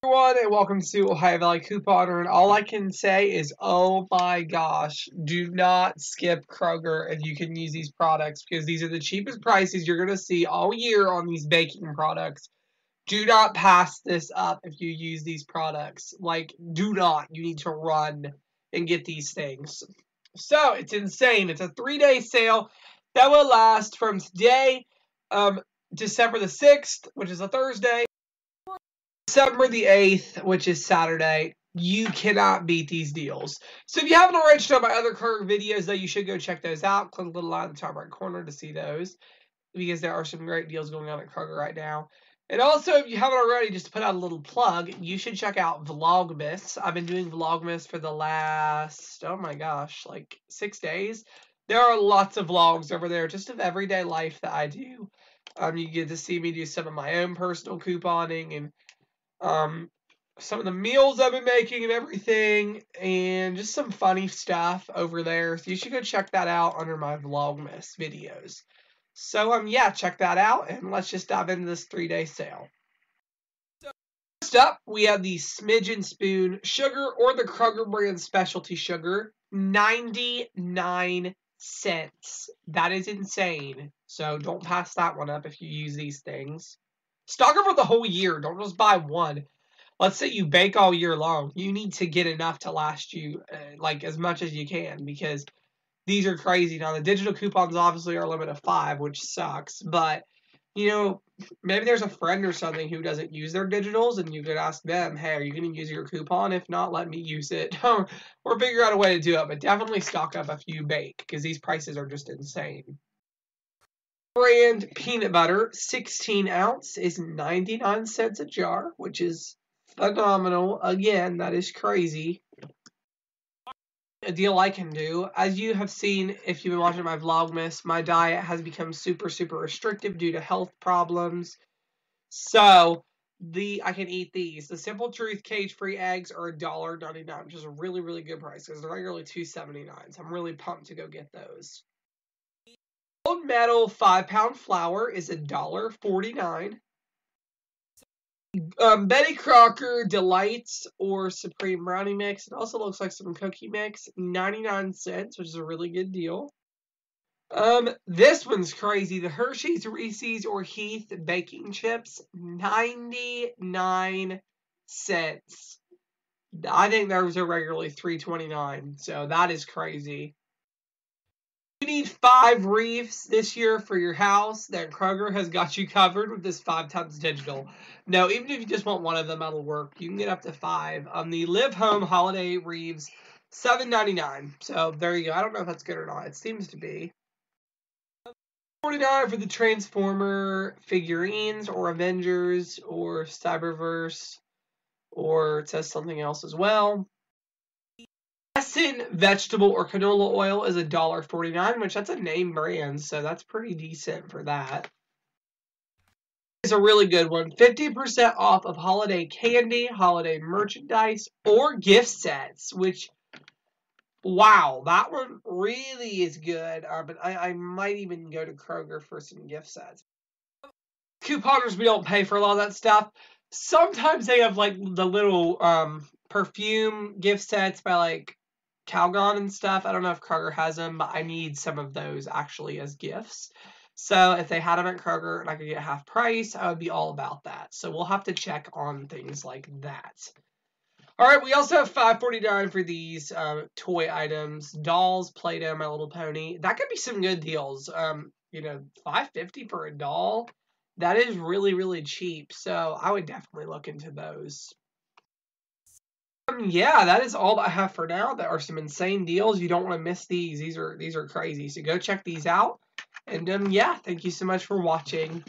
Everyone, and welcome to Ohio Valley Couponer, and all I can say is, oh my gosh, do not skip Kroger if you can use these products, because these are the cheapest prices you're going to see all year on these baking products. Do not pass this up if you use these products. Like, do not. You need to run and get these things. So, it's insane. It's a 3-day sale that will last from today, December the 6th, which is a Thursday, December the 8th, which is Saturday. You cannot beat these deals. So if you haven't already checked out my other Kroger videos, though, you should go check those out. Click the little line in the top right corner to see those, because there are some great deals going on at Kroger right now. And also, if you haven't already, just to put out a little plug, you should check out Vlogmas. I've been doing Vlogmas for the last, oh my gosh, like 6 days. There are lots of vlogs over there, just of everyday life that I do. You get to see me do some of my own personal couponing and some of the meals I've been making and everything, and just some funny stuff over there. So you should go check that out under my Vlogmas videos. So, yeah, check that out, and let's just dive into this 3-day sale. So, first up, we have the Smidgen Spoon Sugar, or the Kroger brand specialty sugar, 99 cents. That is insane. So, don't pass that one up if you use these things. Stock up for the whole year. Don't just buy one. Let's say you bake all year long. You need to get enough to last you, like, as much as you can, because these are crazy. Now, the digital coupons obviously are a limit of 5, which sucks. But, you know, maybe there's a friend or something who doesn't use their digitals, and you could ask them, hey, are you going to use your coupon? If not, let me use it. Or figure out a way to do it. But definitely stock up if you bake, because these prices are just insane. Brand peanut butter, 16 ounce, is 99 cents a jar, which is phenomenal. Again, that is crazy. A deal I can do. As you have seen, if you've been watching my Vlogmas, my diet has become super, super restrictive due to health problems. So, I can eat these. The Simple Truth cage-free eggs are $1.99, which is a really, really good price, because they're regularly $2.79. So I'm really pumped to go get those. Gold Medal 5-pound flour is $1.49. Betty Crocker Delights or Supreme Brownie Mix. It also looks like some cookie mix. 99 cents, which is a really good deal. This one's crazy. The Hersheys, Reese's, or Heath baking chips. 99 cents. I think those are regularly $3.29. So that is crazy. You need 5 reefs this year for your house, then Kroger has got you covered with this 5x digital. No, even if you just want one of them, that'll work. You can get up to 5. The Live Home Holiday Reeves, $7.99. So there you go. I don't know if that's good or not. It seems to be. $49 for the Transformer figurines, or Avengers, or Cyberverse, or it says something else as well. Vegetable or canola oil is $1.49, which that's a name brand, so that's pretty decent for that. It's a really good one. 50% off of holiday candy, holiday merchandise, or gift sets, which, wow, that one really is good. But I might even go to Kroger for some gift sets. Couponers, we don't pay for a lot of that stuff. Sometimes they have, like, the little perfume gift sets by, like, Calgon and stuff. I don't know if Kroger has them, but I need some of those actually as gifts. So if they had them at Kroger and I could get half price, I would be all about that. So we'll have to check on things like that. All right, we also have $5.49 for these toy items. Dolls, Play-Doh, My Little Pony. That could be some good deals. You know, $5.50 for a doll. That is really, really cheap. So I would definitely look into those. Yeah, that is all I have for now. There are some insane deals. You don't want to miss these. These are crazy. So go check these out. And yeah, thank you so much for watching.